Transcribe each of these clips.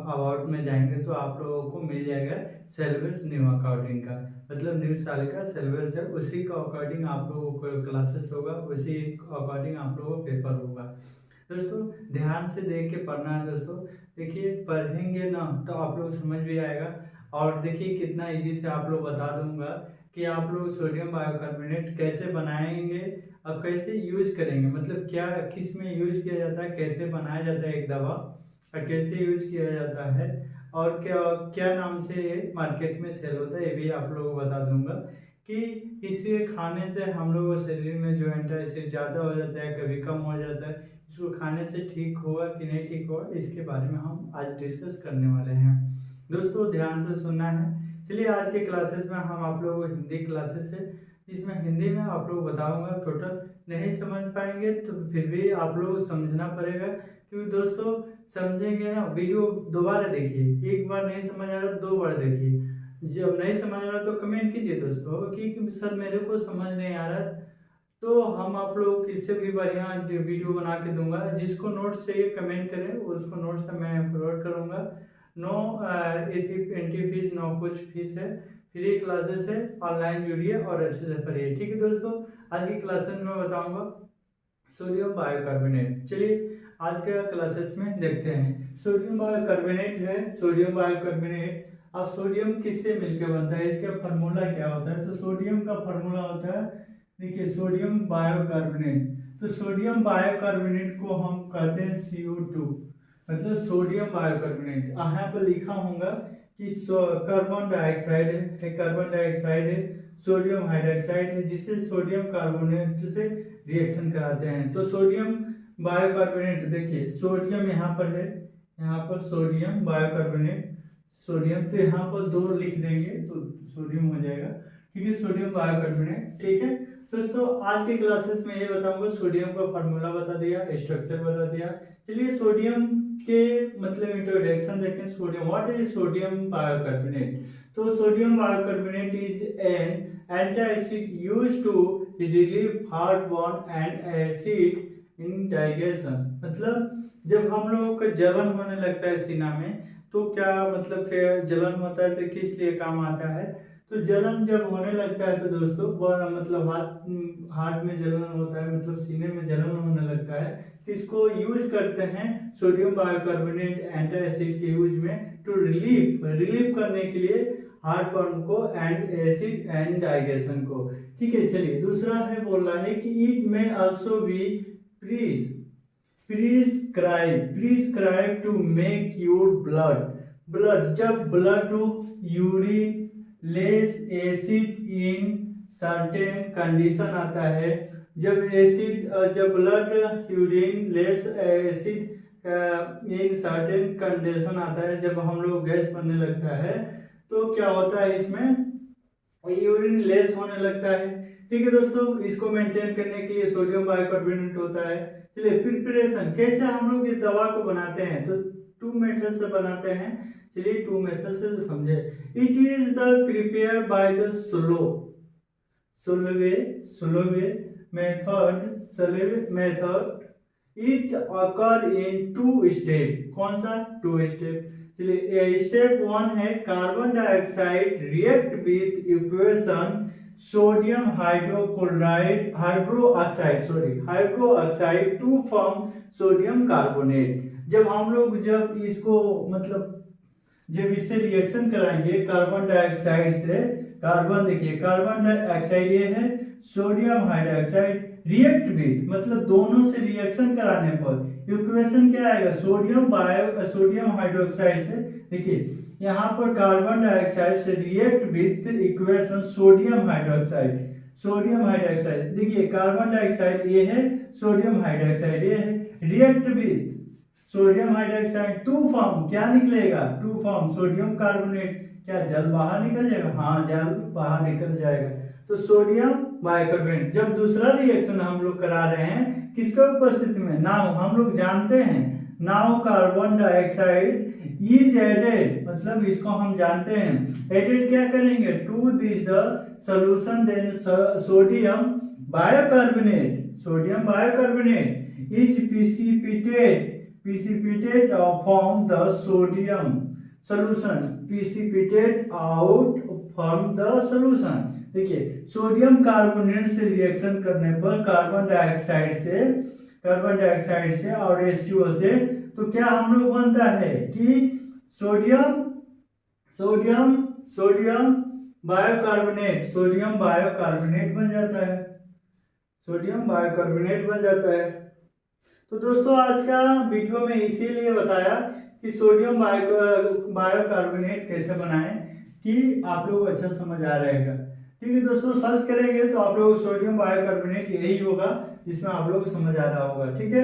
About में जाएंगे तो आप लोगों को मिल जाएगा सिलेबस न्यू अकॉर्डिंग का, मतलब न्यू साल का सिलेबस है, उसी का अकॉर्डिंग आप लोगों को क्लासेस होगा, उसी अकॉर्डिंग आप लोगों को पेपर होगा। दोस्तों ध्यान से देख के पढ़ना है दोस्तों। देखिए पढ़ेंगे ना तो आप लोग समझ भी आएगा। और देखिए कितना इजी से आप लोग बता दूंगा कि आप लोग सोडियम बाइकार्बोनेट कैसे बनाएंगे और कैसे यूज करेंगे, मतलब क्या किस में यूज किया जाता है, कैसे बनाया जाता है एक दवा और कैसे यूज किया जाता है और क्या क्या नाम से मार्केट में सेल होता है, ये भी आप लोगों को बता दूंगा कि इसे खाने से हम लोगों के शरीर में जो एंटा एसिड ज़्यादा हो जाता है, कभी कम हो जाता है, इसको खाने से ठीक होगा कि नहीं ठीक होगा, इसके बारे में हम आज डिस्कस करने वाले हैं। दोस्तों ध्यान से सुनना है। चलिए आज के क्लासेस में हम आप लोगों को हिंदी क्लासेस है, जिसमें हिंदी में आप लोग बताऊंगा। टोटल नहीं समझ पाएंगे तो फिर भी आप लोग समझना पड़ेगा, क्योंकि दोस्तों समझेंगे ना, वीडियो दोबारा देखिए, एक बार नहीं समझ आ रहा दो बार देखिए, जब नहीं समझ आ रहा तो कमेंट कीजिए दोस्तों कि सर मेरे को समझ नहीं आ रहा, तो हम आप लोग को इससे भी बढ़िया वीडियो बना के दूंगा। जिसको नोट्स चाहिए कमेंट करें, उसको नोट्स मैं अपलोड करूंगा। नो एंट्री फीस, नो कुछ फीस है, फ्री क्लासेस है, ऑनलाइन जुड़िए और अच्छे से पढ़िए। ठीक है दोस्तों, आज की क्लासेस में बताऊंगा सोडियम बाइकार्बोनेट। चलिए आज के क्लासेस में देखते हैं। सोडियम बाइकार्बोनेट है, सोडियम बाइकार्बोनेट। अब सोडियम किससे मिलकर बनता है, इसका फार्मूला क्या होता है, तो सोडियम का फार्मूला होता है, देखिए सोडियम बाइकार्बोनेट। तो सोडियम बाइकार्बोनेट को हम कहते हैं CO2, मतलब सोडियम बाइकार्बोनेट। यहाँ पर लिखा होगा कि कार्बन डाइऑक्साइड है, कार्बन डाइऑक्साइड है, सोडियम हाइड्रोक्साइड है, जिससे सोडियम कार्बोनेट से रिएक्शन कराते हैं। तो सोडियम बाइकार्बोनेट, देखिए सोडियम यहाँ पर है, यहाँ पर सोडियम बाइकार्बोनेट, सोडियम, तो यहाँ पर 2 लिख देंगे तो सोडियम हो जाएगा। ठीक है, सोडियम बाइकार्बोनेट। ठीक है दोस्तों, आज के क्लासेस में ये बताऊंगा, सोडियम का फार्मूला बता दिया, स्ट्रक्चर बता दिया। चलिए सोडियम के मतलब इंट्रोडक्शन देखें। Sodium, what is sodium bicarbonate. तो sodium bicarbonate is an antacid used to relieve heartburn and acid in digestion. मतलब जब हम लोगों को जलन होने लगता है सीना में, तो क्या मतलब फिर जलन होता है तो किस लिए काम आता है, तो जलन जब होने लगता है तो दोस्तों मतलब हार्ट में जलन होता है, मतलब सीने में जलन होने लगता है, तो इसको यूज करते हैं सोडियम बाइकार्बोनेट एंटासिड के यूज में, टू रिलीव करने के लिए हार्ट बर्न को एंड एसिड एंड डाइजेशन को। ठीक है, चलिए दूसरा है, बोल रहा है कि it may also be prescribe to make your blood, जब blood to urine less acid in certain condition आता है, जब blood urine less acid in certain condition आता है, जब हम लोग गैस बनने लगता है तो क्या होता है, इसमें यूरिन लेस होने लगता है। ठीक है दोस्तों, इसको मेंटेन करने के लिए सोडियम बाइकार्बोनेट होता है। चलिए प्रिपरेशन, कैसे हम लोग इस दवा को बनाते हैं, तो 2 मेथड से बनाते हैं। चलिए 2 मेथड से समझे। It is the prepare by the Solvay method. It occur in 2 step. कौन सा 2 स्टेप, चलिए स्टेप 1 है carbon dioxide react with equation sodium hydroxide to form sodium carbonate. जब इसको मतलब जब इससे रिएक्शन कराएंगे कार्बन डाइऑक्साइड से, देखिए कार्बन डाइऑक्साइड ये है, सोडियम हाइड्रोक्साइड रिएक्ट विथ, मतलब दोनों से रिएक्शन कराने पर इक्वेशन क्या आएगा, सोडियम हाइड्रोक्साइड से, देखिए यहाँ पर कार्बन डाइऑक्साइड से react with equation sodium hydroxide, देखिए कार्बन डाइऑक्साइड ये है, सोडियम हाइड्रोक्साइड ये है, react with sodium hydroxide to form, क्या निकलेगा, टू फॉर्म सोडियम कार्बोनेट। क्या जल बाहर निकल जाएगा, हाँ जल बाहर निकल जाएगा। तो सोडियम बाइकार्बोनेट, जब दूसरा रिएक्शन हम लोग करा रहे हैं किसके उपस्थिति में, नाउ हम लोग जानते हैं, now carbon dioxide is added, मतलब इसको हम जानते हैं, एडेड क्या करेंगे, to this the solution, then sodium bicarbonate is precipitated precipitate from the sodium solution, precipitate out from the solution। देखिए सोडियम कार्बोनेट से रिएक्शन करने पर कार्बन डाइऑक्साइड से और H2O से तो क्या हम लोग बनता है कि सोडियम बायोकार्बोनेट बन जाता है। तो दोस्तों आज का वीडियो में इसीलिए बताया कि सोडियम बायोकार्बोनेट कैसे बनाएं कि आप लोग अच्छा समझ आ रहेगा। ठीक है दोस्तों, सर्च करेंगे तो आप लोग सोडियम बायोकार्बोनेट यही होगा जिसमें आप लोग समझ आ रहा होगा। ठीक है,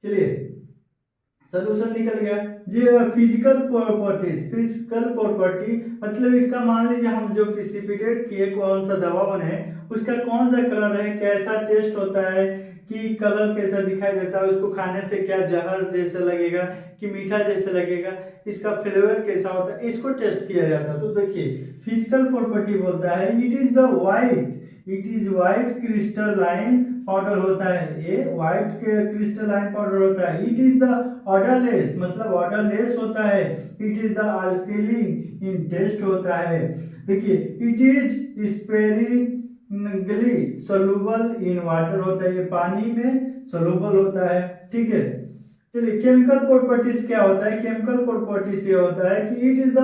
चलिए सोल्यूशन निकल गया जी। फिजिकल प्रॉपर्टी मतलब इसका मान लीजिए हम जो प्रिसिपिटेट किए कौन सा दवा बने उसका कौन सा कलर है, कैसा टेस्ट होता है, कि कलर कैसा दिखाई देता है, उसको खाने से क्या जहर जैसे लगेगा कि मीठा जैसे लगेगा, इसका फ्लेवर कैसा होता है, इसको टेस्ट किया जाता है। तो देखिए फिजिकल प्रॉपर्टी बोलता है it is white crystalline powder होता है, ये व्हाइट क्रिस्टलाइन पाउडर होता है। इट इज द ऑर्डरलेस मतलब ऑर्डरलेस होता है। It is the alkaline in taste होता है। देखिए it is sparingly soluble in water होता है, ये पानी में सोलुबल होता है। ठीक है, चलिए केमिकल प्रॉपर्टीज क्या होता है। केमिकल प्रॉपर्टीज ये होता है कि इट इज द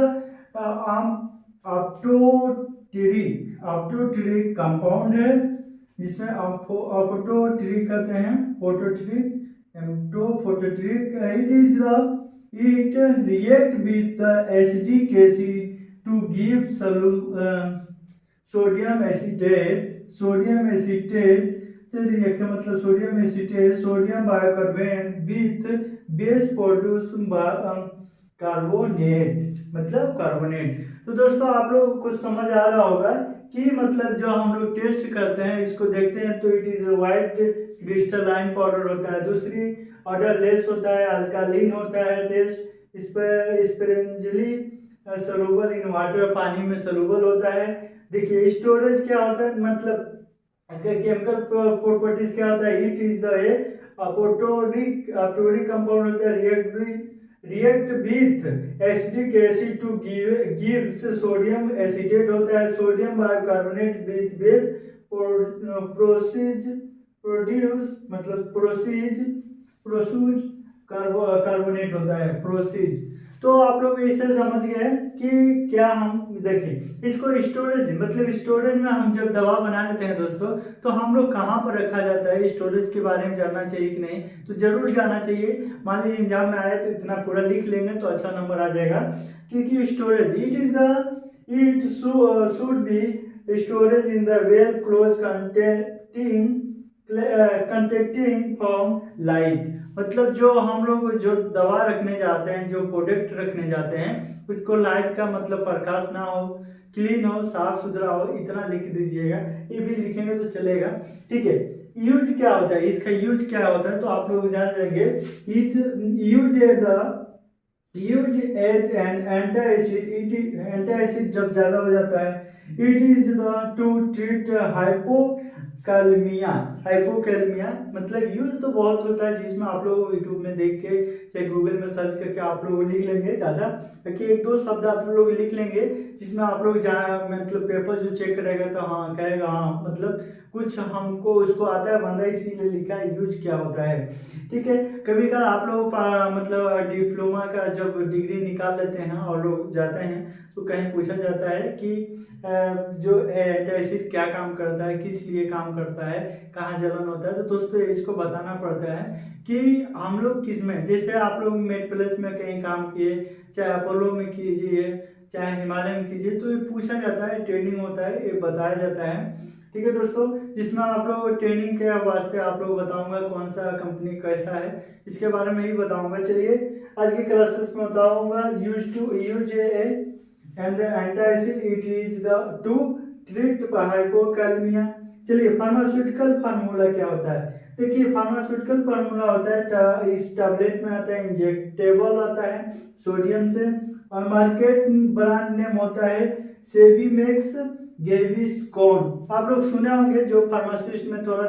ऑप्टोट्रिक कंपाउंड है जिसमें ऑप्टोट्रिक कहते हैं, it react with the acidic acid to give sodium acetate से रिएक्शन मतलब sodium acetate sodium bicarbonate with base produce carbonate मतलब कार्बोनेट। तो दोस्तों आप लोग को समझ आ रहा होगा कि मतलब जो हम लोग टेस्ट करते हैं इसको देखते हैं तो it is white crystalline powder होता है, दूसरी ऑर्डरलेस होता है, अल्कालीन होता है टेस्ट, इस पर स्पेरेंजली सोलुबल इन वाटर पानी में सोलुबल होता है। देखिए स्टोरेज क्या होता है मतलब इसका केमिकल प्रॉपर्टीज क्या होता है। इट इज द ऑप्टोट्रिक कंपाउंड होता है, react with acidic acid two gives sodium acetate होता है, sodium bicarbonate with base produce carbonate होता है, प्रोसीज। तो आप लोग इसे समझ गए कि क्या हम देखिए इसको स्टोरेज मतलब स्टोरेज में हम जब दवा बना लेते हैं दोस्तों तो हम लोग कहाँ पर रखा जाता है, स्टोरेज के बारे में जानना चाहिए कि नहीं, तो जरूर जानना चाहिए। मान लीजिए एग्जाम में आए तो इतना पूरा लिख लेंगे तो अच्छा नंबर आ जाएगा। क्योंकि storage it should be storage in the well close contacting from light मतलब जो हम लोग जो दवा रखने जाते हैं, जो प्रोडक्ट रखने जाते हैं उसको लाइट का मतलब प्रकाश ना हो, क्लीन हो, साफ सुथरा हो, इतना लिख दीजिएगा। ये भी लिखेंगे तो चलेगा। ठीक है, यूज क्या होता है, इसका यूज क्या होता है तो आप लोग जान जाएंगे। Use as an anti acid जब ज्यादा हो जाता है। It is the to treat hypokalemia मतलब यूज तो बहुत होता है जिसमें आप लोग यूट्यूब में देख के चाहे गूगल में सर्च करके आप लोग लिख लेंगे ज़्यादा, ताकि एक दो शब्द आप लोग लिख लेंगे जिसमें आप लोग जहाँ मतलब पेपर जो चेक करेगा तो हाँ कहेगा हाँ मतलब कुछ हमको उसको आता है बंदा इसीलिए लिखा है यूज क्या होता है। ठीक है, कभी कभार आप लोग मतलब डिप्लोमा का जब डिग्री निकाल लेते हैं और लोग जाते हैं तो कहीं पूछा जाता है कि जो एसिड क्या काम करता है, किस लिए काम करता है, कहाँ जलन होता है। तो दोस्तों इसको बताना पड़ता है कि हम लोग किस में, जैसे आप लोग मेड प्लस में कहीं काम किए, चाहे अपोलो में कीजिए, चाहे हिमालय में कीजिए, तो ये पूछा जाता है, ट्रेनिंग होता है, ये बताया जाता है। ठीक है दोस्तों, जिसमें आप लोग ट्रेनिंग के वास्ते आप लोग बताऊंगा कौन सा कंपनी कैसा है इसके बारे में ही बताऊंगा। चलिए आज के क्लासेस में बताऊंगा use and the antacid it is the to treat hypokalemia. चलिए फार्मास्यूटिकल फार्मूला क्या होता है। देखिए फार्मास्यूटिकल फार्मूला होता है इस टैबलेट में आता है, इंजेक्टेबल आता है सोडियम से, और मार्केट ब्रांड नेम होता है सेविमेक्स गेविस्कोन। आप लोग सुने होंगे, जो फार्मासिस्ट में थोड़ा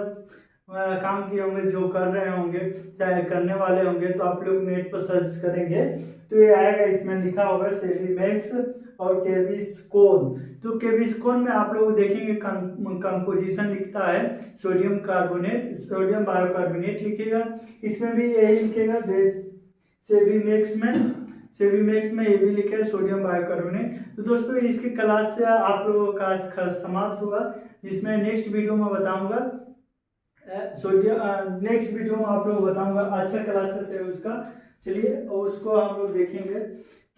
काम किए होंगे, जो कर रहे होंगे, चाहे करने वाले होंगे, तो आप लोग नेट पर सर्च करेंगे तो ये आएगा, इसमें लिखा होगा सेविमेक्स और केविस्कोन। तो केविस्कोन में आप लोग देखेंगे कंपोजिशन लिखता है सोडियम कार्बोनेट, सोडियम बाइकार्बोनेट लिखेगा, इसमें भी यही लिखेगा। सेविमेक्स में ये भी लिखा है सोडियम बाइकार्बोनेट। तो दोस्तों इसकी क्लास से आप लोगों का समाप्त हुआ, जिसमें नेक्स्ट वीडियो में बताऊंगा नेक्स्ट वीडियो में आप लोग बताऊंगा अच्छा क्लासेस है उसका। चलिए और उसको हम लोग देखेंगे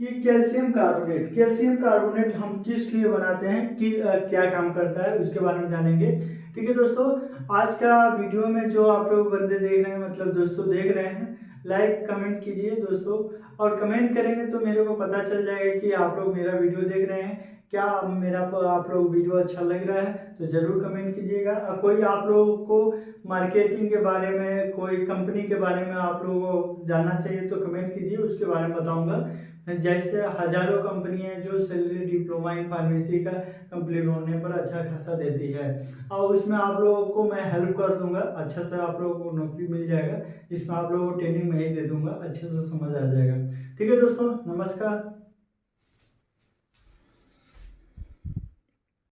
कि कैल्शियम कार्बोनेट हम किस लिए बनाते हैं, कि क्या काम करता है, उसके बारे में जानेंगे। ठीक है दोस्तों, आज का वीडियो में जो आप लोग बंदे देख रहे हैं, मतलब दोस्तों देख रहे हैं, लाइक कमेंट कीजिए दोस्तों, और कमेंट करेंगे तो मेरे को पता चल जाएगा कि आप लोग मेरा वीडियो देख रहे हैं। क्या मेरा आप लोग वीडियो अच्छा लग रहा है तो जरूर कमेंट कीजिएगा। कोई आप लोगों को मार्केटिंग के बारे में, कोई कंपनी के बारे में आप लोगों को जानना चाहिए तो कमेंट कीजिए, उसके बारे में बताऊंगा। जैसे हजारों कंपनी है जो सैलरी डिप्लोमा इन फार्मेसी का कंप्लीट होने पर अच्छा खासा देती है, और उसमें आप लोगों को मैं हेल्प कर दूंगा, अच्छा से आप लोगों को नौकरी मिल जाएगा, जिसमें आप लोगों को ट्रेनिंग मैं ही दे दूंगा, अच्छे से समझ आ जाएगा। ठीक है दोस्तों, नमस्कार।